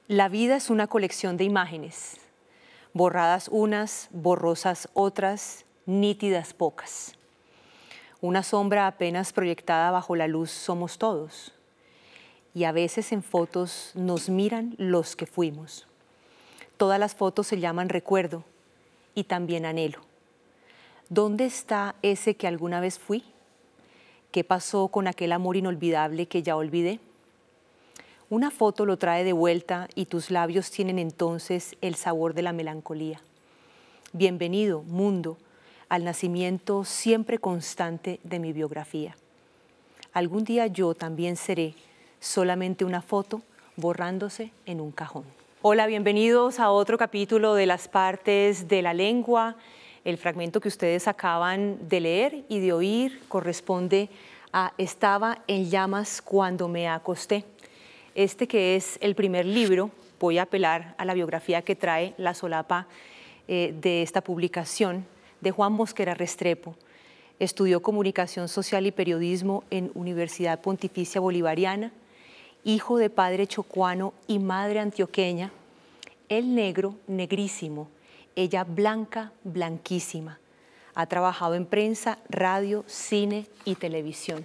La vida es una colección de imágenes, borradas unas, borrosas otras, nítidas pocas. Una sombra apenas proyectada bajo la luz somos todos. Y a veces en fotos nos miran los que fuimos. Todas las fotos se llaman recuerdo y también anhelo. ¿Dónde está ese que alguna vez fui? ¿Qué pasó con aquel amor inolvidable que ya olvidé? Una foto lo trae de vuelta y tus labios tienen entonces el sabor de la melancolía. Bienvenido, mundo, al nacimiento siempre constante de mi biografía. Algún día yo también seré solamente una foto borrándose en un cajón. Hola, bienvenidos a otro capítulo de Las partes de la lengua. El fragmento que ustedes acaban de leer y de oír corresponde a Estaba en llamas cuando me acosté. Este que es el primer libro, voy a apelar a la biografía que trae la solapa de esta publicación, de Juan Mosquera Restrepo. Estudió Comunicación Social y Periodismo en Universidad Pontificia Bolivariana, hijo de padre chocuano y madre antioqueña, él negro, negrísimo, ella blanca, blanquísima. Ha trabajado en prensa, radio, cine y televisión.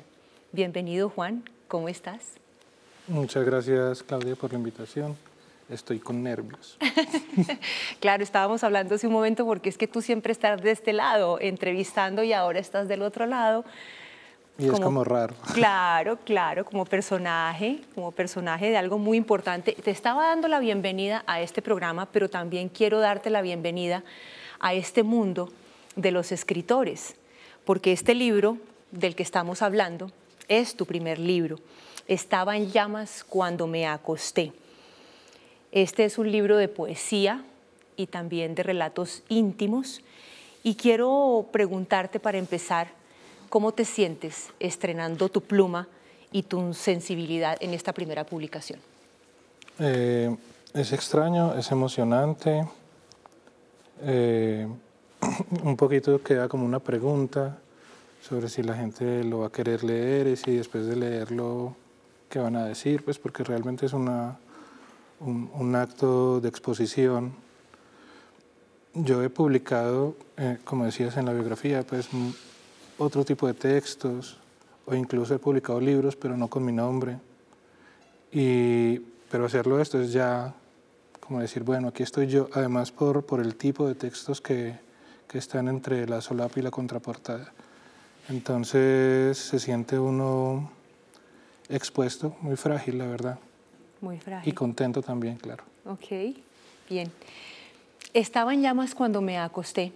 Bienvenido, Juan, ¿cómo estás? Muchas gracias, Claudia, por la invitación. Estoy con nervios. Claro, estábamos hablando hace un momento porque es que tú siempre estás de este lado entrevistando y ahora estás del otro lado. Y es como raro. Claro, claro, como personaje de algo muy importante. Te estaba dando la bienvenida a este programa, pero también quiero darte la bienvenida a este mundo de los escritores, porque este libro del que estamos hablando es tu primer libro. Estaba en llamas cuando me acosté. Este es un libro de poesía y también de relatos íntimos. Y quiero preguntarte para empezar, ¿cómo te sientes estrenando tu pluma y tu sensibilidad en esta primera publicación? Es extraño, es emocionante. Un poquito queda como una pregunta sobre si la gente lo va a querer leer y si después de leerlo, ¿qué van a decir? Pues porque realmente es un acto de exposición. Yo he publicado, como decías en la biografía, pues otro tipo de textos, o incluso he publicado libros, pero no con mi nombre. Pero hacerlo esto es ya como decir, bueno, aquí estoy yo, además por el tipo de textos que están entre la solapa y la contraportada. Entonces se siente uno expuesto, muy frágil, la verdad. Muy frágil. Y contento también, claro. Ok, bien. Estaba en llamas cuando me acosté.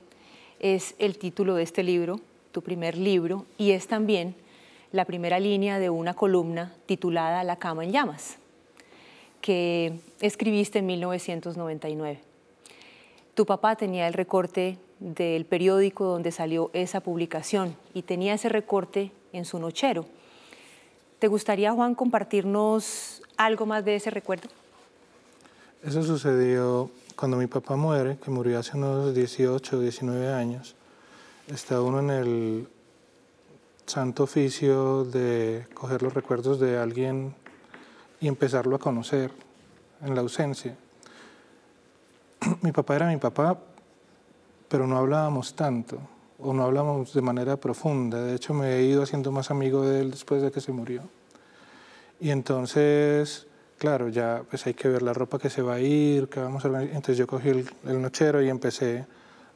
Es el título de este libro, tu primer libro, y es también la primera línea de una columna titulada La cama en llamas, que escribiste en 1999. Tu papá tenía el recorte del periódico donde salió esa publicación y tenía ese recorte en su nochero. ¿Te gustaría, Juan, compartirnos algo más de ese recuerdo? Eso sucedió cuando mi papá muere, que murió hace unos 18 o 19 años. Está uno en el santo oficio de coger los recuerdos de alguien y empezarlo a conocer en la ausencia. Mi papá era mi papá, pero no hablábamos tanto, o no hablábamos de manera profunda. De hecho, me he ido haciendo más amigo de él después de que se murió. Y entonces, claro, ya pues hay que ver la ropa que se va a ir, que vamos a organizar. Entonces yo cogí el nochero y empecé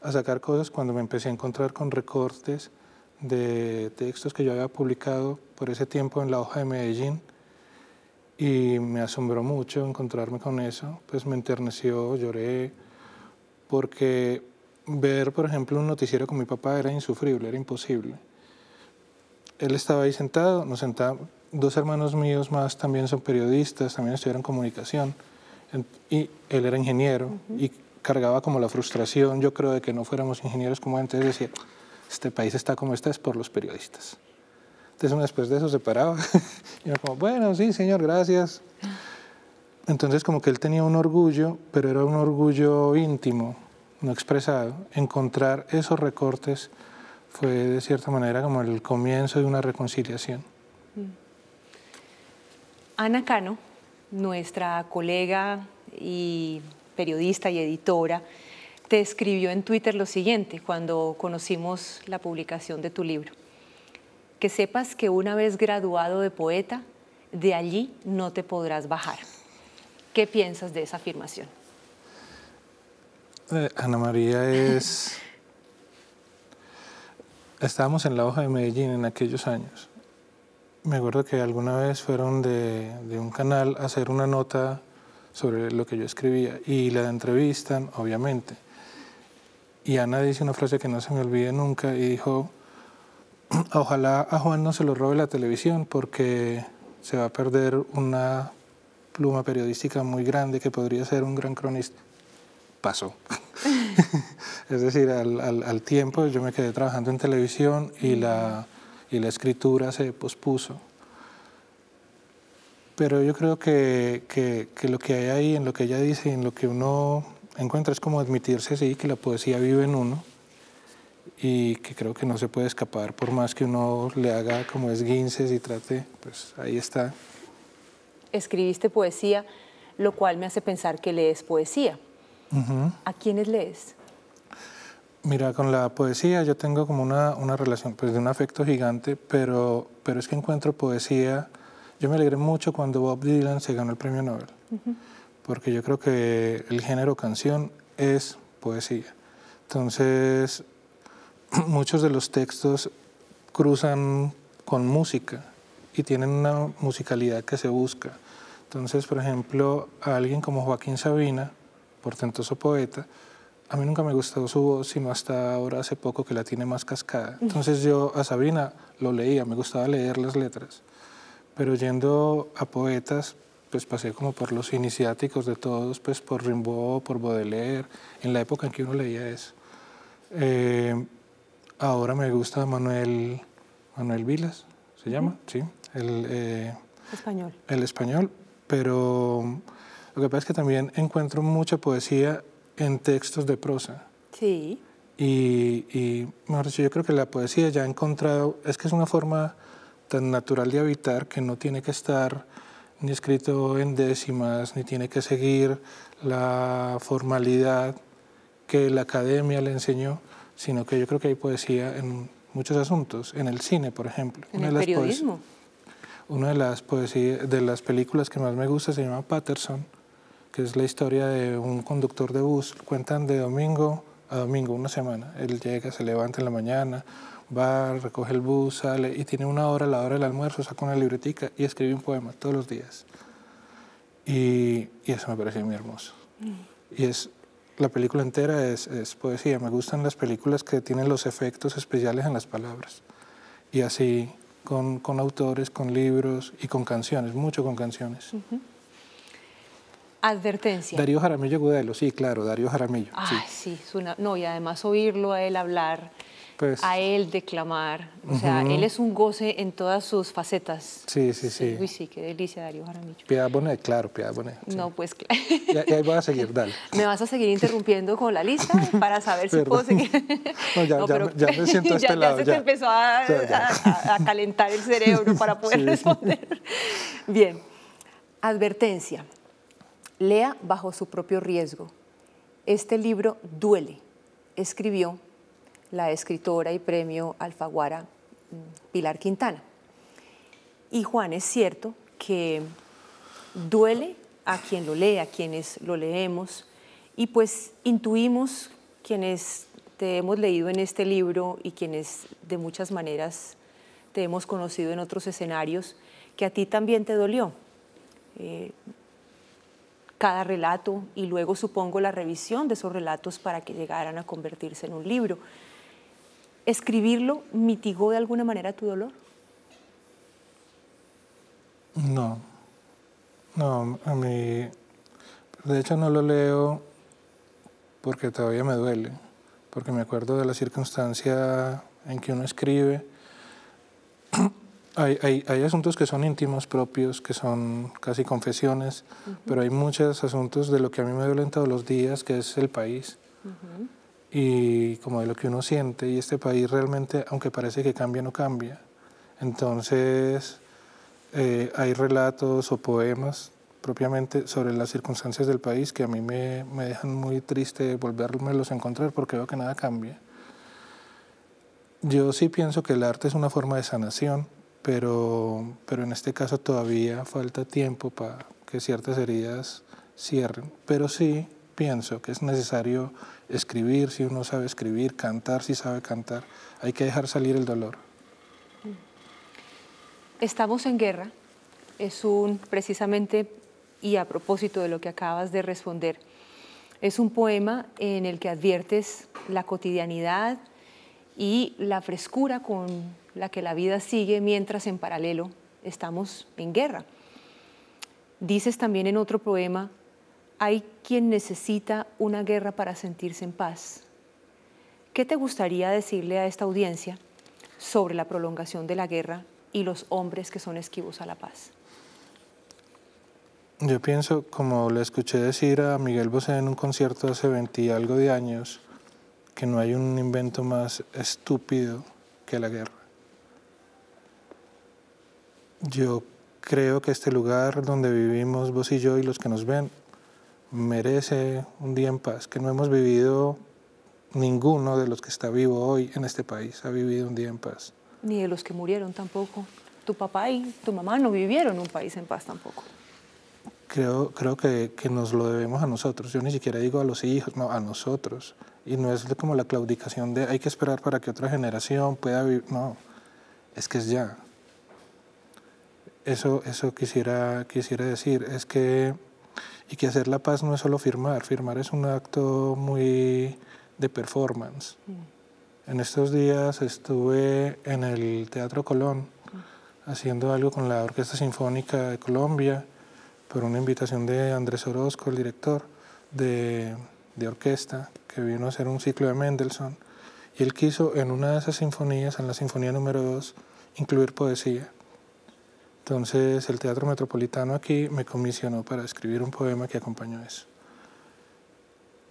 a sacar cosas cuando me empecé a encontrar con recortes de textos que yo había publicado por ese tiempo en La Hoja de Medellín. Y me asombró mucho encontrarme con eso, pues me enterneció, lloré, porque ver, por ejemplo, un noticiero con mi papá era insufrible, era imposible. Él estaba ahí sentado, nos sentábamos, dos hermanos míos más también son periodistas, también estudiaron comunicación, y él era ingeniero y cargaba como la frustración, yo creo, de que no fuéramos ingenieros como antes. Decía, este país está como está, es por los periodistas. Entonces uno después de eso se paraba y yo como, bueno, sí, señor, gracias. Entonces como que él tenía un orgullo, pero era un orgullo íntimo, no expresado. Encontrar esos recortes fue de cierta manera como el comienzo de una reconciliación. Ana Cano, nuestra colega y periodista y editora, te escribió en Twitter lo siguiente cuando conocimos la publicación de tu libro: que sepas que una vez graduado de poeta, de allí no te podrás bajar. ¿Qué piensas de esa afirmación? Ana María es... Estábamos en la Hoja de Medellín en aquellos años. Me acuerdo que alguna vez fueron de un canal a hacer una nota sobre lo que yo escribía y la entrevistan, obviamente. Y Ana dice una frase que no se me olvide nunca y dijo: ojalá a Juan no se lo robe la televisión porque se va a perder una pluma periodística muy grande que podría ser un gran cronista. Pasó. Es decir, al tiempo yo me quedé trabajando en televisión y la escritura se pospuso. Pero yo creo que lo que hay ahí, en lo que ella dice y en lo que uno encuentra, es como admitirse, sí, que la poesía vive en uno y que creo que no se puede escapar por más que uno le haga como esguinces y trate, pues ahí está. Escribiste poesía, lo cual me hace pensar que lees poesía. ¿A quiénes lees? Mira, con la poesía yo tengo como una relación, pues de un afecto gigante, pero es que encuentro poesía. Yo me alegré mucho cuando Bob Dylan se ganó el premio Nobel, porque yo creo que el género canción es poesía. Entonces, muchos de los textos cruzan con música y tienen una musicalidad que se busca. Entonces, por ejemplo, a alguien como Joaquín Sabina, portentoso poeta, a mí nunca me gustó su voz, sino hasta ahora hace poco que la tiene más cascada. Entonces yo a Sabina lo leía, me gustaba leer las letras, pero yendo a poetas, pues pasé como por los iniciáticos de todos, pues por Rimbaud, por Baudelaire, en la época en que uno leía eso. Ahora me gusta Manuel Vilas, ¿se llama? Sí, Español. El español, pero lo que pasa es que también encuentro mucha poesía en textos de prosa. Sí. Y mejor dicho, yo creo que la poesía ya ha encontrado, es que es una forma tan natural de habitar que no tiene que estar ni escrito en décimas, ni tiene que seguir la formalidad que la academia le enseñó, sino que yo creo que hay poesía en muchos asuntos, en el cine, por ejemplo. En el periodismo. Una de las películas que más me gusta se llama Patterson, que es la historia de un conductor de bus. Cuentan de domingo a domingo, una semana. Él llega, se levanta en la mañana, va, recoge el bus, sale y tiene una hora, la hora del almuerzo, saca una libretica y escribe un poema todos los días. Y eso me parece muy hermoso. Y la película entera es poesía. Me gustan las películas que tienen los efectos especiales en las palabras. Y así con autores, con libros y con canciones, mucho con canciones. Advertencia. Darío Jaramillo Agudelo, sí, claro, Darío Jaramillo. Ay, sí, no, y además oírlo a él hablar, pues, a él declamar, o sea, él es un goce en todas sus facetas. Sí, sí, sí. Uy, sí, qué delicia, Darío Jaramillo. Piedad Bonet, claro, Piedad Bonet. Sí. No, pues claro. Y ahí voy a seguir, dale. ¿Me vas a seguir interrumpiendo con la lista para saber si puedo seguir? No, ya me siento a este lado. Ya se te empezó a calentar el cerebro para poder responder. Bien, advertencia. Lea bajo su propio riesgo. Este libro duele, escribió la escritora y premio Alfaguara Pilar Quintana. Y Juan, es cierto que duele a quien lo lee, a quienes lo leemos, y pues intuimos, quienes te hemos leído en este libro y quienes de muchas maneras te hemos conocido en otros escenarios, que a ti también te dolió cada relato y luego supongo la revisión de esos relatos para que llegaran a convertirse en un libro. ¿Escribirlo mitigó de alguna manera tu dolor? No, a mí, de hecho no lo leo porque todavía me duele, porque me acuerdo de la circunstancia en que uno escribe. Hay asuntos que son íntimos propios, que son casi confesiones, pero hay muchos asuntos de lo que a mí me duelen todos los días, que es el país, y como de lo que uno siente, y este país realmente, aunque parece que cambia, no cambia. Entonces, hay relatos o poemas, propiamente sobre las circunstancias del país, que a mí me dejan muy triste volvérmelos a encontrar porque veo que nada cambia. Yo sí pienso que el arte es una forma de sanación, pero en este caso todavía falta tiempo para que ciertas heridas cierren. Pero sí pienso que es necesario escribir si uno sabe escribir, cantar si sabe cantar. Hay que dejar salir el dolor. Estamos en guerra, precisamente, y a propósito de lo que acabas de responder, es un poema en el que adviertes la cotidianidad y la frescura con la que la vida sigue mientras en paralelo estamos en guerra. Dices también en otro poema, hay quien necesita una guerra para sentirse en paz. ¿Qué te gustaría decirle a esta audiencia sobre la prolongación de la guerra y los hombres que son esquivos a la paz? Yo pienso, como le escuché decir a Miguel Bosé en un concierto hace 20 y algo de años, que no hay un invento más estúpido que la guerra. Yo creo que este lugar donde vivimos vos y yo y los que nos ven merece un día en paz, que no hemos vivido, ninguno de los que está vivo hoy en este país ha vivido un día en paz. Ni de los que murieron tampoco. Tu papá y tu mamá no vivieron un país en paz tampoco. Creo que nos lo debemos a nosotros. Yo ni siquiera digo a los hijos, no, a nosotros. Y no es como la claudicación de hay que esperar para que otra generación pueda vivir. No, es que es ya. Eso quisiera decir. Es que, y que hacer la paz no es solo firmar. Firmar es un acto muy de performance. En estos días estuve en el Teatro Colón haciendo algo con la Orquesta Sinfónica de Colombia, por una invitación de Andrés Orozco, el director de orquesta, que vino a hacer un ciclo de Mendelssohn, y él quiso en una de esas sinfonías, en la sinfonía número 2, incluir poesía. Entonces el Teatro Metropolitano aquí me comisionó para escribir un poema que acompañó eso.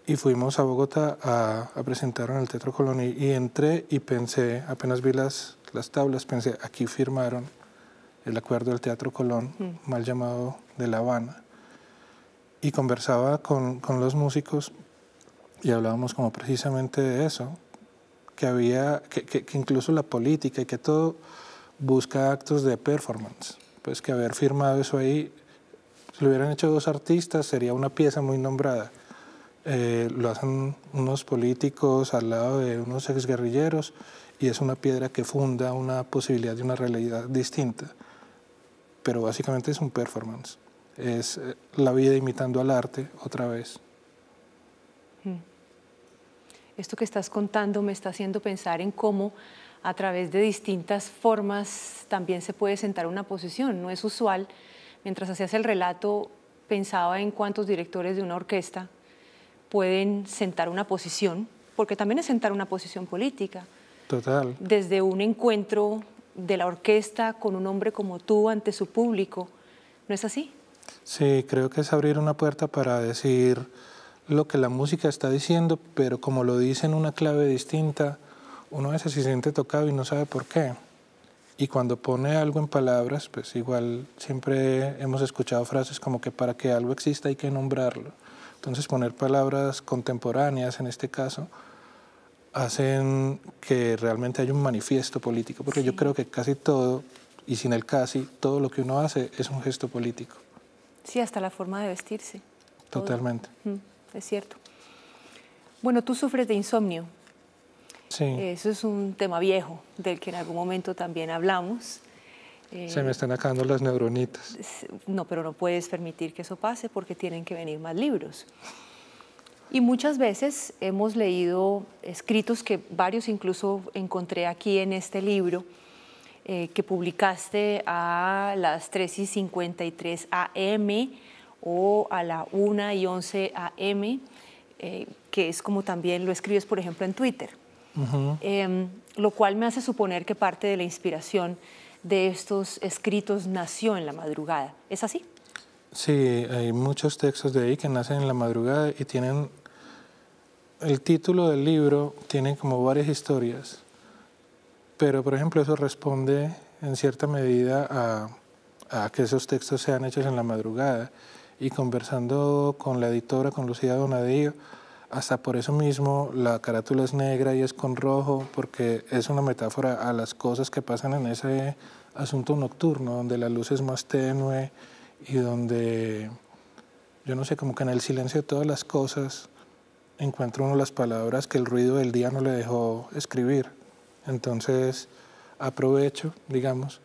Y fuimos a Bogotá a presentarlo en el Teatro Colón y entré y pensé, apenas vi las tablas, pensé, aquí firmaron el acuerdo del Teatro Colón, mal llamado de La Habana, y conversaba con los músicos y hablábamos como precisamente de eso, que incluso la política y que todo busca actos de performance, pues que haber firmado eso ahí, si lo hubieran hecho dos artistas sería una pieza muy nombrada, lo hacen unos políticos al lado de unos exguerrilleros y es una piedra que funda una posibilidad de una realidad distinta. Pero básicamente es un performance, es la vida imitando al arte otra vez. Esto que estás contando me está haciendo pensar en cómo a través de distintas formas también se puede sentar una posición. No es usual, mientras hacías el relato pensaba en cuántos directores de una orquesta pueden sentar una posición, porque también es sentar una posición política. Total. Desde un encuentro de la orquesta con un hombre como tú ante su público, ¿no es así? Sí, creo que es abrir una puerta para decir lo que la música está diciendo, pero como lo dice en una clave distinta, uno a veces se siente tocado y no sabe por qué. Y cuando pone algo en palabras, pues igual siempre hemos escuchado frases como que para que algo exista hay que nombrarlo. Entonces poner palabras contemporáneas en este caso hacen que realmente haya un manifiesto político, porque yo creo que casi todo, y sin el casi, todo lo que uno hace es un gesto político. Sí, hasta la forma de vestirse. Totalmente. Es cierto. Bueno, tú sufres de insomnio. Sí. Eso es un tema viejo, del que en algún momento también hablamos. Se me están acabando las neuronitas. No, pero no puedes permitir que eso pase porque tienen que venir más libros. Y muchas veces hemos leído escritos que varios incluso encontré aquí en este libro que publicaste a las 3:53 AM o a la 1:11 AM, que es como también lo escribes, por ejemplo, en Twitter. Lo cual me hace suponer que parte de la inspiración de estos escritos nació en la madrugada. ¿Es así? Sí, hay muchos textos de ahí que nacen en la madrugada y tienen... El título del libro tiene como varias historias, pero por ejemplo eso responde en cierta medida a que esos textos sean hechos en la madrugada. y conversando con la editora, con Lucía Donadío, hasta por eso mismo la carátula es negra y es con rojo, porque es una metáfora a las cosas que pasan en ese asunto nocturno, donde la luz es más tenue y donde, yo no sé, como que en el silencio de todas las cosas encuentra uno las palabras que el ruido del día no le dejó escribir. Entonces aprovecho, digamos,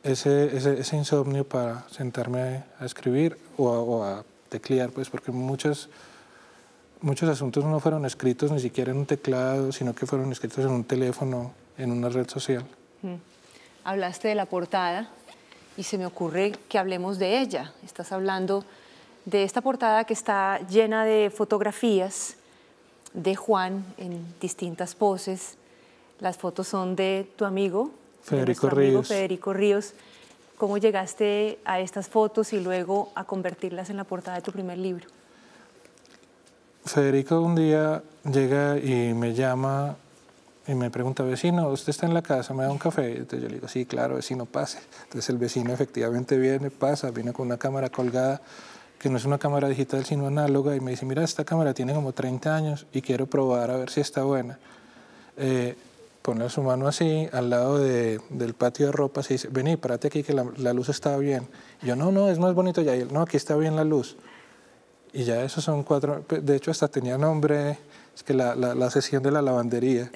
ese insomnio para sentarme a escribir o a teclear, pues porque muchos asuntos no fueron escritos ni siquiera en un teclado, sino que fueron escritos en un teléfono, en una red social. Hablaste de la portada y se me ocurre que hablemos de ella. Estás hablando de esta portada que está llena de fotografías de Juan en distintas poses. Las fotos son de tu amigo, Federico amigo Ríos. Federico Ríos. ¿Cómo llegaste a estas fotos y luego a convertirlas en la portada de tu primer libro? Federico un día llega y me llama y me pregunta, vecino, ¿usted está en la casa? ¿Me da un café? Entonces yo le digo, sí, claro, vecino, pase. Entonces el vecino efectivamente viene, pasa, viene con una cámara colgada, que no es una cámara digital, sino análoga, y me dice, mira, esta cámara tiene como 30 años y quiero probar a ver si está buena. Pone su mano así, al lado del patio de ropas, y dice, vení, párate aquí que la luz está bien. Y yo, no, es más bonito ya. Y él, no, aquí está bien la luz. Y ya esos son 4, de hecho hasta tenía nombre, es que la sesión de la lavandería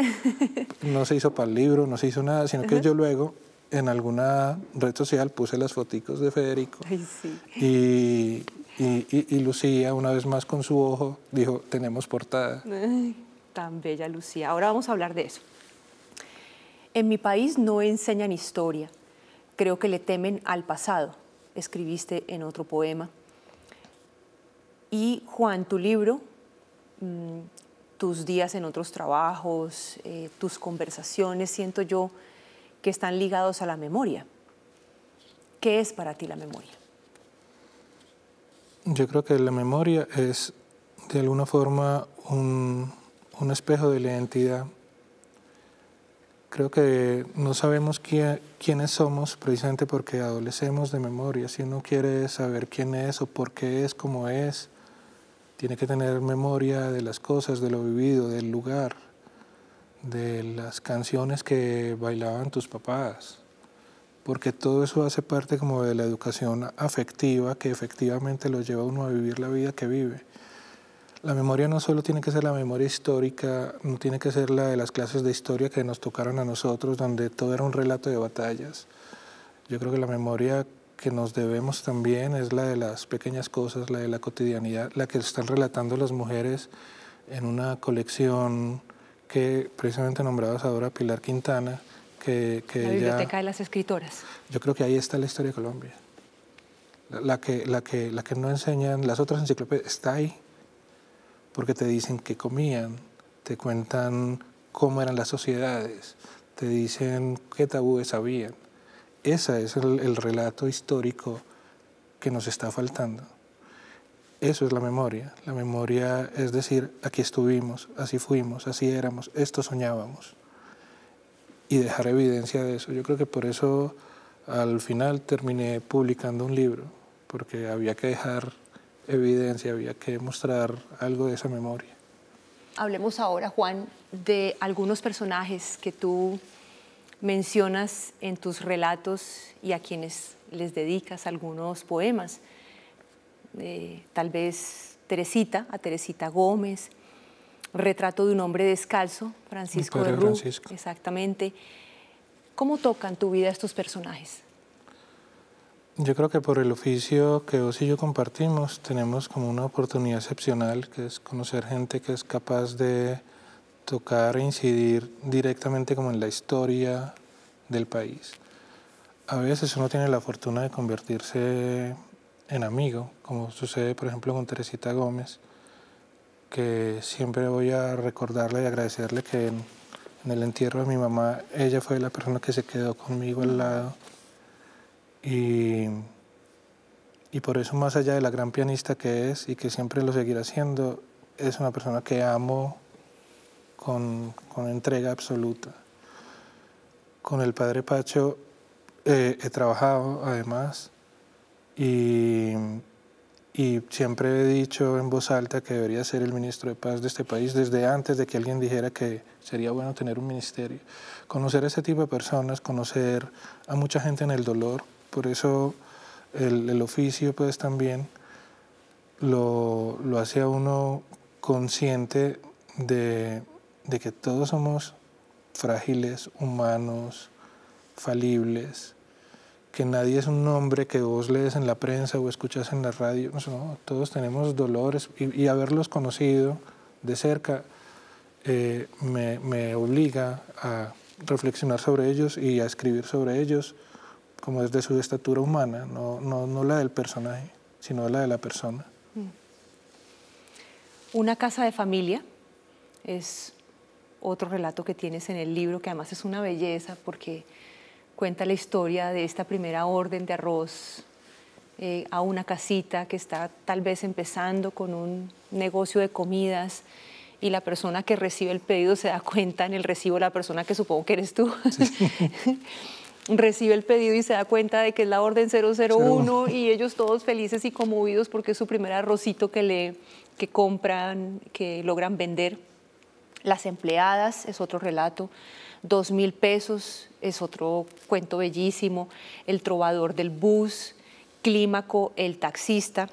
no se hizo para el libro, no se hizo nada, sino que yo luego en alguna red social puse las foticos de Federico. Ay, sí. Y Lucía, una vez más con su ojo, dijo, tenemos portada. Ay, tan bella Lucía. Ahora vamos a hablar de eso. En mi país no enseñan historia. Creo que le temen al pasado. Escribiste en otro poema. Y Juan, tu libro, tus días en otros trabajos, tus conversaciones, siento yo que están ligados a la memoria. ¿Qué es para ti la memoria? Yo creo que la memoria es de alguna forma un espejo de la identidad. Creo que no sabemos quiénes somos precisamente porque adolecemos de memoria. Si uno quiere saber quién es o por qué es como es, tiene que tener memoria de las cosas, de lo vivido, del lugar, de las canciones que bailaban tus papás, porque todo eso hace parte como de la educación afectiva que efectivamente lo lleva a uno a vivir la vida que vive. La memoria no solo tiene que ser la memoria histórica, no tiene que ser la de las clases de historia que nos tocaron a nosotros, donde todo era un relato de batallas. Yo creo que la memoria que nos debemos también es la de las pequeñas cosas, la de la cotidianidad, la que están relatando las mujeres en una colección que precisamente nombrabas ahora Pilar Quintana, que la Biblioteca de las Escritoras. Yo creo que ahí está la historia de Colombia. La que no enseñan las otras enciclopedias está ahí, porque te dicen qué comían, te cuentan cómo eran las sociedades, te dicen qué tabúes habían. Ese es el relato histórico que nos está faltando. Eso es la memoria. La memoria es decir, aquí estuvimos, así fuimos, así éramos, esto soñábamos. Y dejar evidencia de eso. Yo creo que por eso al final terminé publicando un libro, porque había que dejar evidencia, había que mostrar algo de esa memoria. Hablemos ahora, Juan, de algunos personajes que tú mencionas en tus relatos y a quienes les dedicas algunos poemas. Tal vez a Teresita Gómez, Retrato de un hombre descalzo, Francisco de Rú. Exactamente. ¿Cómo tocan tu vida estos personajes? Yo creo que por el oficio que vos y yo compartimos tenemos como una oportunidad excepcional, que es conocer gente que es capaz de tocar e incidir directamente como en la historia del país. A veces uno tiene la fortuna de convertirse en amigo, como sucede por ejemplo con Teresita Gómez, que siempre voy a recordarle y agradecerle que en el entierro de mi mamá ella fue la persona que se quedó conmigo al lado. Y por eso, más allá de la gran pianista que es y que siempre lo seguirá siendo, es una persona que amo con entrega absoluta. Con el padre Pacho he trabajado además y y siempre he dicho en voz alta que debería ser el ministro de Paz de este país desde antes de que alguien dijera que sería bueno tener un ministerio. Conocer a ese tipo de personas, conocer a mucha gente en el dolor, por eso el oficio pues también lo hace a uno consciente de que todos somos frágiles, humanos, falibles, que nadie es un nombre que vos lees en la prensa o escuchas en la radio. No, todos tenemos dolores y haberlos conocido de cerca me obliga a reflexionar sobre ellos y a escribir sobre ellos como desde su estatura humana, no la del personaje, sino la de la persona. Una casa de familia es otro relato que tienes en el libro, que además es una belleza porque cuenta la historia de esta primera orden de arroz a una casita que está tal vez empezando con un negocio de comidas y la persona que recibe el pedido se da cuenta en el recibo, la persona que supongo que eres tú, sí. Recibe el pedido y se da cuenta de que es la orden 001 y ellos todos felices y conmovidos porque es su primer arrocito que compran, que logran vender. Las empleadas es otro relato. 2.000 pesos es otro cuento bellísimo. El trovador del bus, Clímaco, el taxista,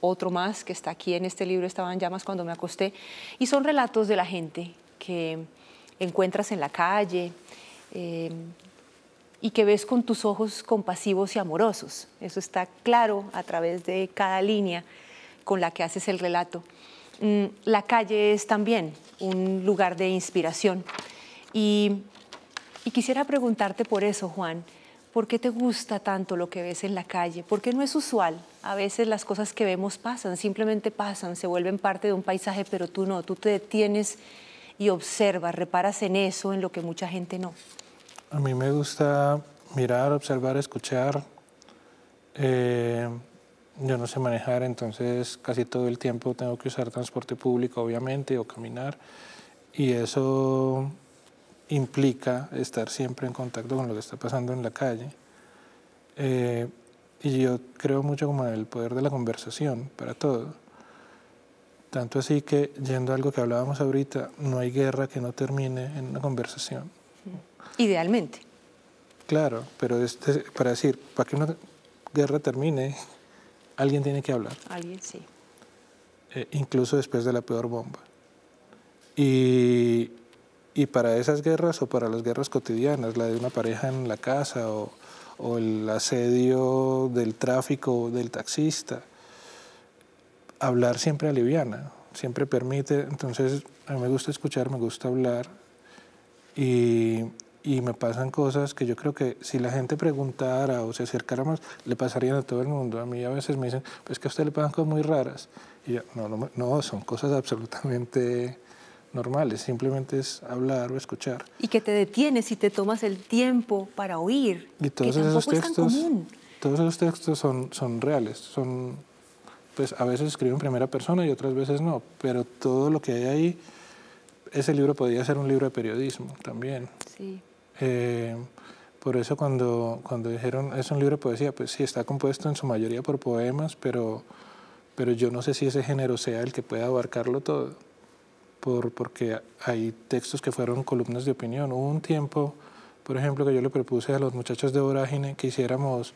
otro más que está aquí en este libro, estaba en llamas cuando me acosté. Y son relatos de la gente que encuentras en la calle y que ves con tus ojos compasivos y amorosos. Eso está claro a través de cada línea con la que haces el relato. La calle es también un lugar de inspiración. Y quisiera preguntarte por eso, Juan, ¿por qué te gusta tanto lo que ves en la calle? Porque no es usual. A veces las cosas que vemos pasan, simplemente pasan, se vuelven parte de un paisaje, pero tú no, tú te detienes y observas, reparas en eso, en lo que mucha gente no. A mí me gusta mirar, observar, escuchar. Yo no sé manejar, entonces casi todo el tiempo tengo que usar transporte público, obviamente, o caminar. Y eso implica estar siempre en contacto con lo que está pasando en la calle. Y yo creo mucho como en el poder de la conversación para todo. Tanto así que, yendo a algo que hablábamos ahorita, no hay guerra que no termine en una conversación. Idealmente. Claro, pero para decir, para que una guerra termine, alguien tiene que hablar. Alguien, sí. Incluso después de la peor bomba. Y para esas guerras o para las guerras cotidianas, la de una pareja en la casa o el asedio del tráfico del taxista, hablar siempre aliviana, siempre permite. Entonces, a mí me gusta escuchar, me gusta hablar y me pasan cosas que yo creo que si la gente preguntara o se acercara más, le pasarían a todo el mundo. A mí a veces me dicen, pues que a usted le pasan cosas muy raras. Y yo, no, son cosas absolutamente normales, simplemente es hablar o escuchar. Y que te detienes y te tomas el tiempo para oír, y todos que esos tampoco textos, es tan común. Todos esos textos son reales, pues a veces escribo en primera persona y otras veces no, pero todo lo que hay ahí, ese libro podría ser un libro de periodismo también. Sí. Por eso cuando dijeron, es un libro de poesía, pues sí, está compuesto en su mayoría por poemas, pero yo no sé si ese género sea el que pueda abarcarlo todo, porque hay textos que fueron columnas de opinión. Hubo un tiempo, por ejemplo, que yo le propuse a los muchachos de Vorágine que hiciéramos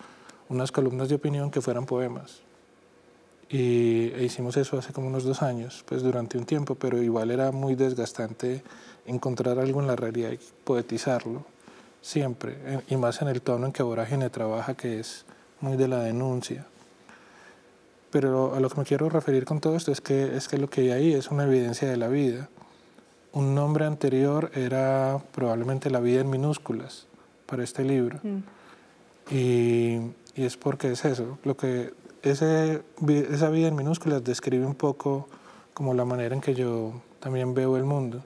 unas columnas de opinión que fueran poemas. E hicimos eso hace como unos 2 años, pues durante un tiempo, pero igual era muy desgastante encontrar algo en la realidad y poetizarlo siempre, y más en el tono en que Vorágine trabaja, que es muy de la denuncia. Pero a lo que me quiero referir con todo esto es que lo que hay ahí es una evidencia de la vida. Un nombre anterior era probablemente La vida en minúsculas para este libro. Y es porque es eso, esa vida en minúsculas describe un poco como la manera en que yo también veo el mundo.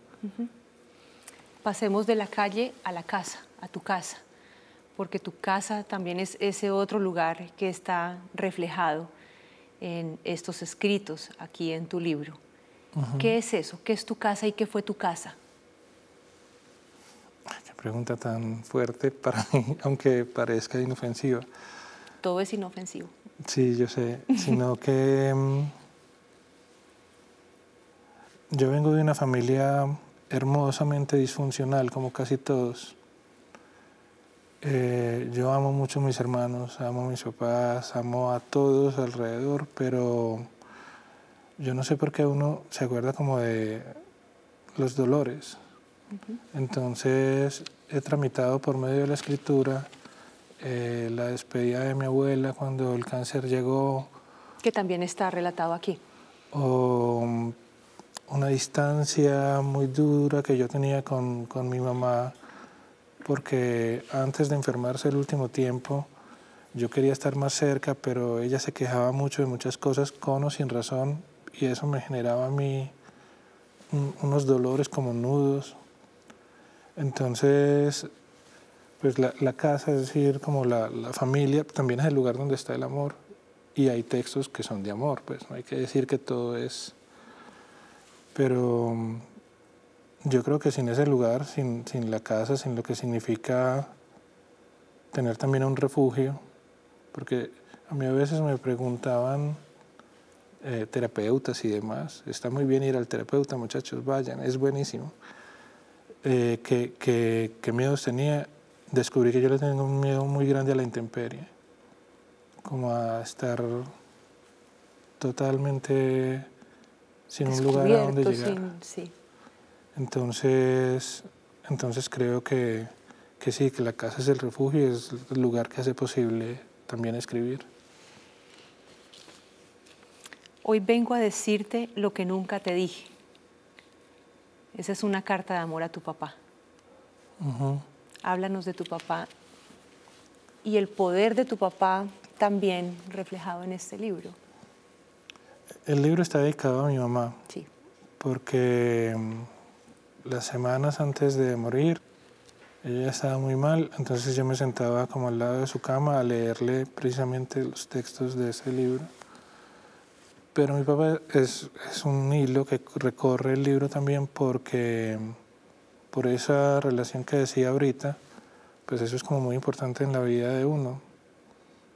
Pasemos de la calle a la casa, a tu casa, porque tu casa también es ese otro lugar que está reflejado en estos escritos aquí en tu libro. ¿Qué es eso? ¿Qué es tu casa y qué fue tu casa? Qué pregunta tan fuerte para mí, aunque parezca inofensiva. todo es inofensivo. Sí, yo sé, sino que yo vengo de una familia hermosamente disfuncional, como casi todos. Yo amo mucho a mis hermanos, amo a mis papás, amo a todos alrededor, pero yo no sé por qué uno se acuerda como de los dolores. Entonces he tramitado por medio de la escritura la despedida de mi abuela cuando el cáncer llegó, Que también está relatado aquí. o una distancia muy dura que yo tenía con mi mamá, porque antes de enfermarse el último tiempo, yo quería estar más cerca, pero ella se quejaba mucho de muchas cosas con o sin razón, y eso me generaba a mí unos dolores como nudos. Entonces, pues la casa, es decir, como la familia, también es el lugar donde está el amor, y hay textos que son de amor, pues no hay que decir que todo es... Pero yo creo que sin ese lugar, sin la casa, sin lo que significa tener también un refugio, porque a mí a veces me preguntaban terapeutas y demás, está muy bien ir al terapeuta, muchachos, vayan, es buenísimo. ¿Qué miedos tenía? Descubrí que yo le tengo un miedo muy grande a la intemperie, como a estar totalmente sin un lugar a donde llegar. Sí. Entonces creo que sí, que la casa es el refugio, es el lugar que hace posible también escribir. Hoy vengo a decirte lo que nunca te dije. Esa es una carta de amor a tu papá. Háblanos de tu papá y el poder de tu papá también reflejado en este libro. El libro está dedicado a mi mamá, Sí. porque las semanas antes de morir, ella estaba muy mal, entonces yo me sentaba como al lado de su cama a leerle precisamente los textos de ese libro. Pero mi papá es un hilo que recorre el libro también, porque por esa relación que decía ahorita, pues eso es como muy importante en la vida de uno.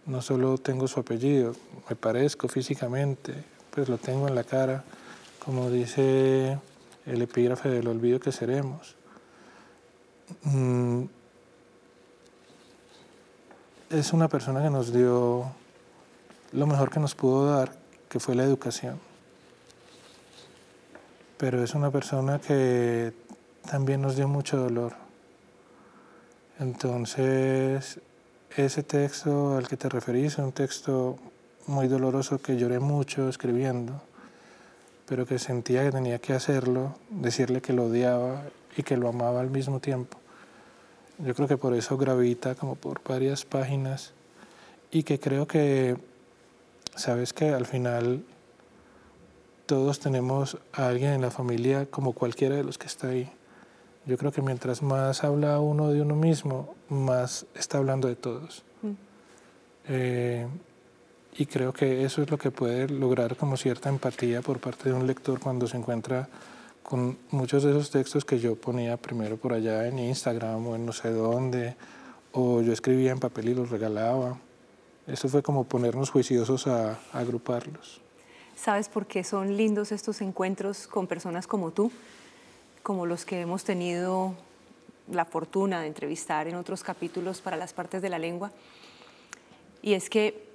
No solo tengo su apellido, me parezco físicamente, pues lo tengo en la cara, como dice el epígrafe del olvido que seremos. Es una persona que nos dio lo mejor que nos pudo dar, que fue la educación. Pero es una persona que también nos dio mucho dolor. Entonces, ese texto al que te referís es un texto muy doloroso que lloré mucho escribiendo, pero que sentía que tenía que hacerlo, decirle que lo odiaba y que lo amaba al mismo tiempo. Yo creo que por eso gravita como por varias páginas, y que creo que, sabes que al final todos tenemos a alguien en la familia como cualquiera de los que está ahí. Yo creo que mientras más habla uno de uno mismo, más está hablando de todos. Y creo que eso es lo que puede lograr como cierta empatía por parte de un lector cuando se encuentra con muchos de esos textos que yo ponía primero por allá en Instagram o en no sé dónde, o yo escribía en papel y los regalaba. Eso fue como ponernos juiciosos a agruparlos. ¿Sabes por qué son lindos estos encuentros con personas como tú, como los que hemos tenido la fortuna de entrevistar en otros capítulos para las partes de la lengua? Y es que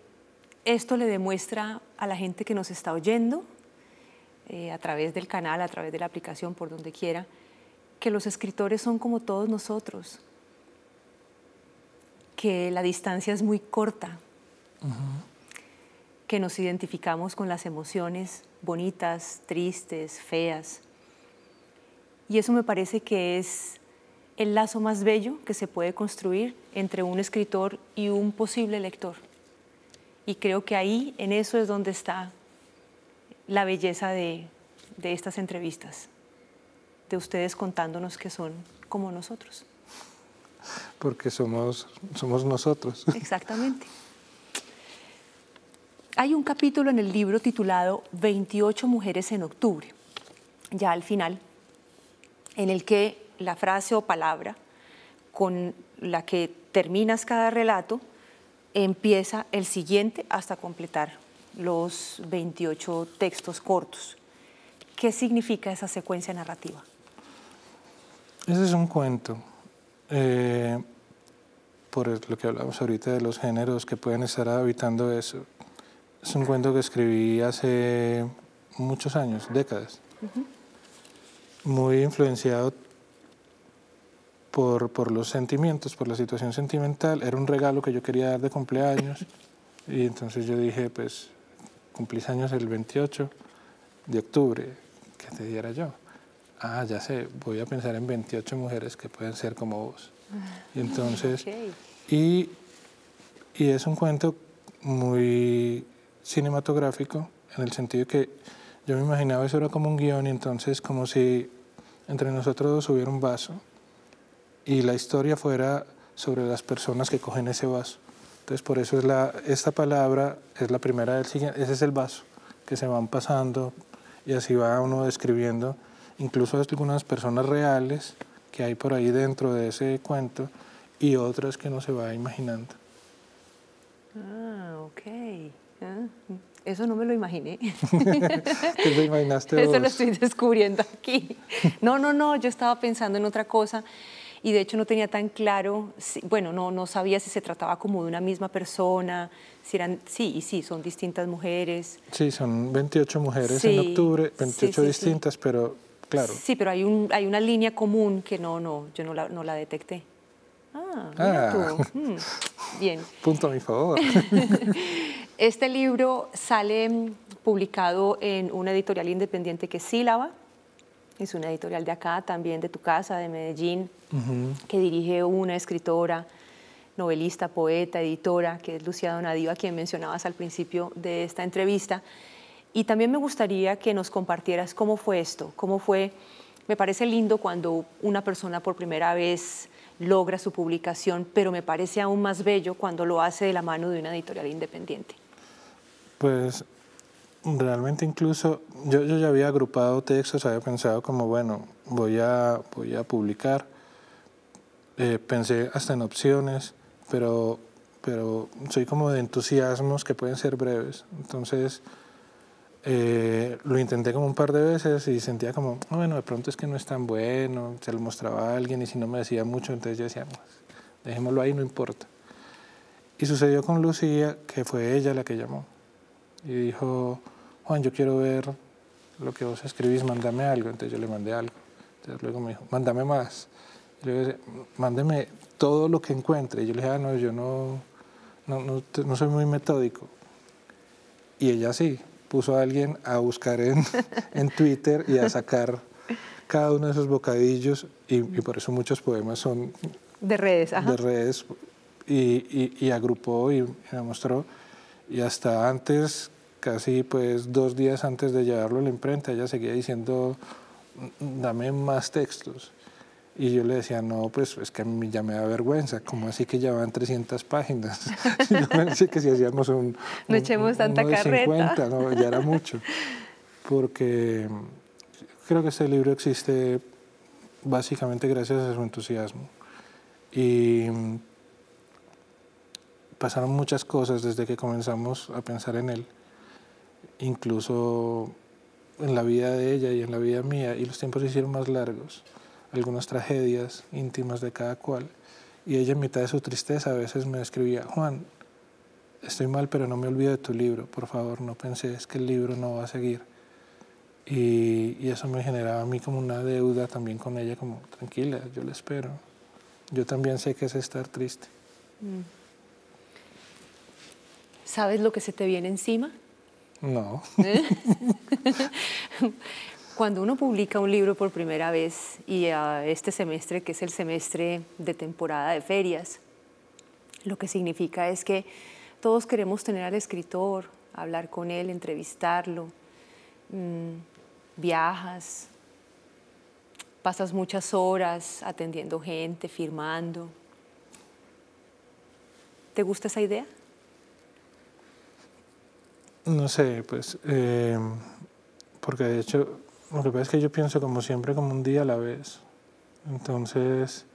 esto le demuestra a la gente que nos está oyendo, a través del canal, a través de la aplicación, por donde quiera, que los escritores son como todos nosotros, que la distancia es muy corta, que nos identificamos con las emociones bonitas, tristes, feas. Y eso me parece que es el lazo más bello que se puede construir entre un escritor y un posible lector. Y creo que ahí, en eso es donde está la belleza de estas entrevistas, de ustedes contándonos que son como nosotros. Porque somos nosotros. Exactamente. Hay un capítulo en el libro titulado 28 mujeres en octubre, ya al final, en el que la frase o palabra con la que terminas cada relato empieza el siguiente hasta completar los 28 textos cortos. ¿Qué significa esa secuencia narrativa? Ese es un cuento, por lo que hablamos ahorita de los géneros que pueden estar habitando eso. Es un cuento que escribí hace muchos años, décadas, muy influenciado por los sentimientos, por la situación sentimental. Era un regalo que yo quería dar de cumpleaños y entonces yo dije, pues cumplís años el 28 de octubre, ¿qué te diera yo? Ah, ya sé, voy a pensar en 28 mujeres que pueden ser como vos. Y entonces, y es un cuento muy cinematográfico en el sentido que yo me imaginaba eso era como un guión y entonces como si entre nosotros dos hubiera un vaso y la historia fuera sobre las personas que cogen ese vaso. Entonces por eso es esta palabra es la primera del siguiente, ese es el vaso que se van pasando y así va uno describiendo incluso algunas personas reales que hay por ahí dentro de ese cuento y otras que uno se va imaginando. Ah, ok. Eso no me lo imaginé. ¿Qué te imaginaste vos? Eso lo estoy descubriendo aquí. No, yo estaba pensando en otra cosa y de hecho no tenía tan claro, bueno, no sabía si se trataba como de una misma persona, si eran, sí, son distintas mujeres. Sí, son 28 mujeres Sí, en octubre, 28 sí. distintas, pero claro. Sí, pero hay una línea común que yo no la detecté. Ah, mira tú. Bien. Punto a mi favor. Este libro sale publicado en una editorial independiente que es Sílaba. Es una editorial de acá, también de tu casa, de Medellín, que dirige una escritora, novelista, poeta, editora, que es Lucía Donadiva, quien mencionabas al principio de esta entrevista. Y también me gustaría que nos compartieras cómo fue esto, cómo fue. Me parece lindo cuando una persona por primera vez logra su publicación, pero me parece aún más bello cuando lo hace de la mano de una editorial independiente. Pues realmente incluso yo ya había agrupado textos, había pensado como, bueno, voy a publicar. Pensé hasta en opciones, pero soy como de entusiasmos que pueden ser breves. Entonces lo intenté como un par de veces y sentía como, bueno, de pronto es que no es tan bueno, se lo mostraba a alguien y si no me decía mucho, entonces yo decía, dejémoslo ahí, no importa. Y sucedió con Lucía, que fue ella la que llamó y dijo, Juan, yo quiero ver lo que vos escribís, mándame algo. Entonces yo le mandé algo. Entonces luego me dijo, mándame más. Y luego dice, mándeme todo lo que encuentre. Y yo le dije, no, yo no soy muy metódico. Y ella sí, puso a alguien a buscar en Twitter y a sacar cada uno de esos bocadillos. Y por eso muchos poemas son de redes. Ajá. De redes. Y agrupó y me mostró. Y hasta antes, casi pues 2 días antes de llevarlo a la imprenta, ella seguía diciendo, dame más textos. Y yo le decía, no, pues es que a mí ya me da vergüenza, ¿cómo así que ya van 300 páginas? Yo pensé que si hacíamos no echemos tanta uno de carreta. 50, no, ya era mucho. Porque creo que este libro existe básicamente gracias a su entusiasmo. Y pasaron muchas cosas desde que comenzamos a pensar en él, incluso en la vida de ella y en la vida mía, y los tiempos se hicieron más largos, algunas tragedias íntimas de cada cual, y ella en mitad de su tristeza a veces me escribía, Juan, estoy mal pero no me olvido de tu libro, por favor no penses que el libro no va a seguir, y eso me generaba a mí como una deuda también con ella, como tranquila, yo la espero, yo también sé que es estar triste. ¿Sabes lo que se te viene encima? No. Cuando uno publica un libro por primera vez y este semestre, que es el semestre de temporada de ferias, lo que significa es que todos queremos tener al escritor, hablar con él, entrevistarlo, viajas, pasas muchas horas atendiendo gente, firmando. ¿Te gusta esa idea? No sé, pues, porque de hecho, lo que pasa es que yo pienso como siempre, como un día a la vez. Entonces,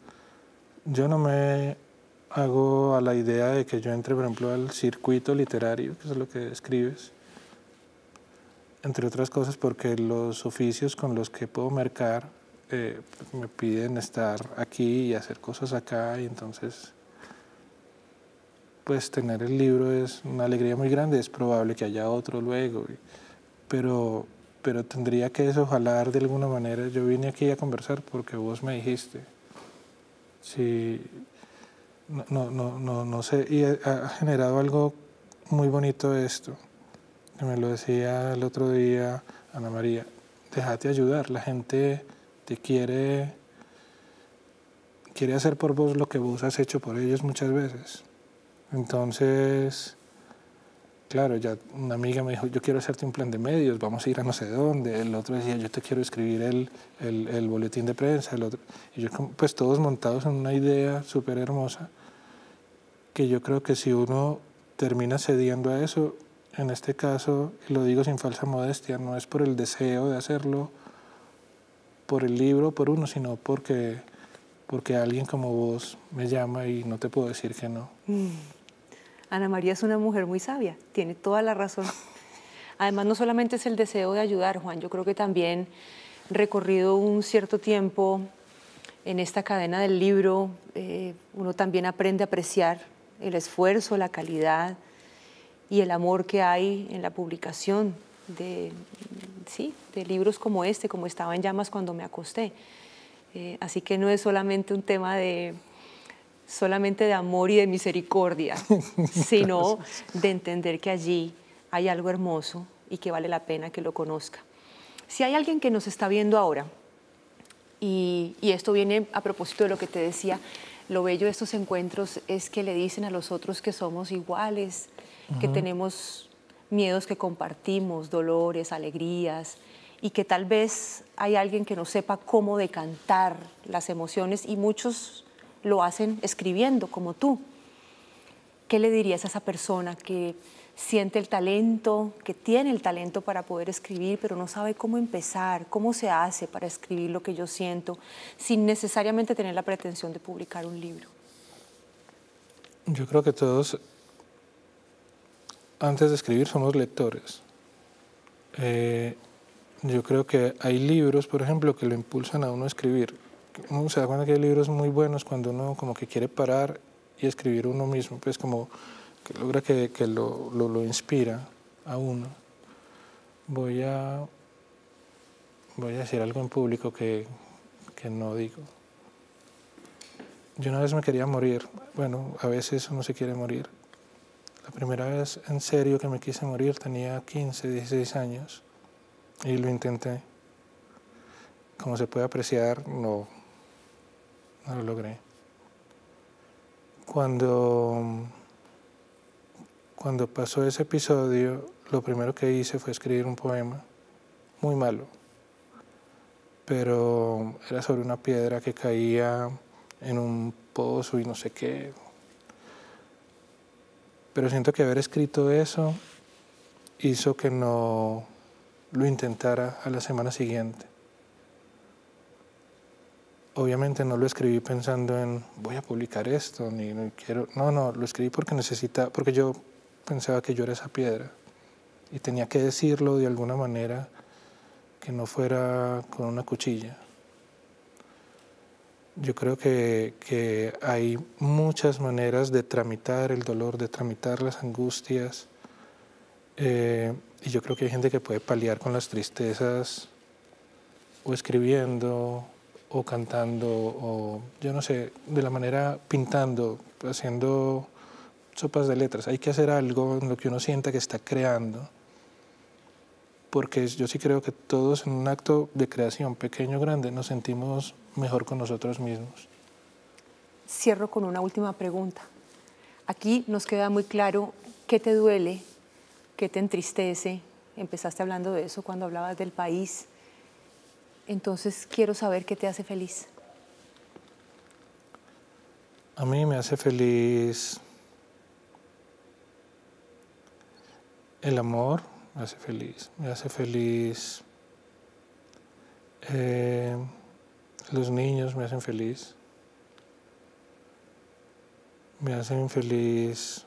yo no me he hago a la idea de que yo entre, por ejemplo, al circuito literario, que es lo que escribes, entre otras cosas porque los oficios con los que puedo mercar me piden estar aquí y hacer cosas acá, y entonces pues tener el libro es una alegría muy grande. Es probable que haya otro luego, pero, pero tendría que eso jalar de alguna manera. Yo vine aquí a conversar porque vos me dijiste. Sí, no sé, y ha generado algo muy bonito esto, que me lo decía el otro día Ana María: déjate ayudar, la gente te quiere hacer por vos lo que vos has hecho por ellos muchas veces. Entonces, claro, ya una amiga me dijo: yo quiero hacerte un plan de medios, vamos a ir a no sé dónde. El otro decía: yo te quiero escribir el boletín de prensa. El otro, y yo, pues todos montados en una idea súper hermosa, que yo creo que si uno termina cediendo a eso, en este caso, y lo digo sin falsa modestia, no es por el deseo de hacerlo, por el libro, por uno, sino porque alguien como vos me llama y no te puedo decir que no. Ana María es una mujer muy sabia, tiene toda la razón. Además, no solamente es el deseo de ayudar, Juan, yo creo que también recorrido un cierto tiempo en esta cadena del libro, uno también aprende a apreciar el esfuerzo, la calidad y el amor que hay en la publicación de libros como este, como Estaba en llamas cuando me acosté. Así que no es solamente un tema solamente de amor y de misericordia, sino de entender que allí hay algo hermoso y que vale la pena que lo conozca. Si hay alguien que nos está viendo ahora, y esto viene a propósito de lo que te decía, lo bello de estos encuentros es que le dicen a los otros que somos iguales, que tenemos miedos que compartimos, dolores, alegrías, y que tal vez hay alguien que no sepa cómo decantar las emociones, y muchos lo hacen escribiendo, como tú. ¿Qué le dirías a esa persona que siente el talento, que tiene el talento para poder escribir, pero no sabe cómo empezar, cómo se hace para escribir lo que yo siento, sin necesariamente tener la pretensión de publicar un libro? Yo creo que todos, antes de escribir, somos lectores. Yo creo que hay libros, por ejemplo, que lo impulsan a uno a escribir. Uno se da cuenta que hay libros muy buenos cuando uno como que quiere parar y escribir uno mismo, pues como que logra que lo inspira a uno. Voy a decir algo en público que no digo. Yo una vez me quería morir. Bueno, a veces uno se quiere morir. La primera vez en serio que me quise morir tenía 15, 16 años y lo intenté. Como se puede apreciar, no lo logré. Cuando pasó ese episodio, lo primero que hice fue escribir un poema, muy malo, pero era sobre una piedra que caía en un pozo y no sé qué. Pero siento que haber escrito eso hizo que no lo intentara a la semana siguiente. Obviamente no lo escribí pensando en voy a publicar esto, ni quiero. No, lo escribí porque yo pensaba que yo era esa piedra y tenía que decirlo de alguna manera que no fuera con una cuchilla. Yo creo que hay muchas maneras de tramitar el dolor, de tramitar las angustias, y yo creo que hay gente que puede paliar con las tristezas o escribiendo o cantando o yo no sé, de la manera pintando, haciendo sopas de letras. Hay que hacer algo en lo que uno sienta que está creando, porque yo sí creo que todos en un acto de creación, pequeño o grande, nos sentimos mejor con nosotros mismos. Cierro con una última pregunta. Aquí nos queda muy claro qué te duele, qué te entristece. Empezaste hablando de eso cuando hablabas del país. Entonces quiero saber qué te hace feliz. A mí me hace feliz el amor, me hace feliz los niños, me hacen feliz, Me hace muy feliz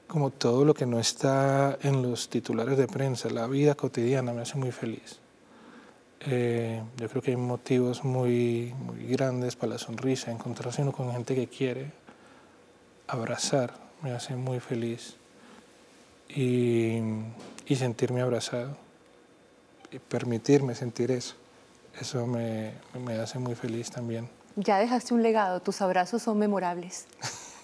como todo lo que no está en los titulares de prensa, la vida cotidiana me hace muy feliz. Yo creo que hay motivos muy grandes para la sonrisa, encontrarse uno con gente que quiere, abrazar, me hace muy feliz y sentirme abrazado y permitirme sentir eso me hace muy feliz también. Ya dejaste un legado, tus abrazos son memorables.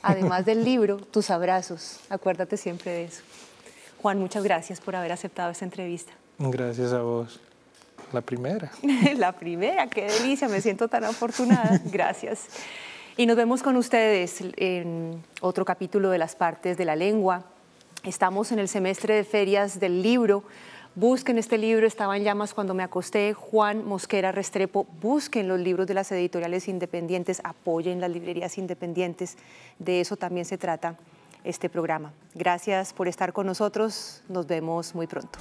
Además del libro, tus abrazos, acuérdate siempre de eso. Juan, muchas gracias por haber aceptado esta entrevista. Gracias a vos. La primera. La primera, qué delicia, me siento tan afortunada. Gracias. Y nos vemos con ustedes en otro capítulo de Las Partes de la Lengua. Estamos en el semestre de ferias del libro. Busquen este libro, Estaba en llamas cuando me acosté, Juan Mosquera Restrepo. Busquen los libros de las editoriales independientes, apoyen las librerías independientes. De eso también se trata este programa. Gracias por estar con nosotros. Nos vemos muy pronto.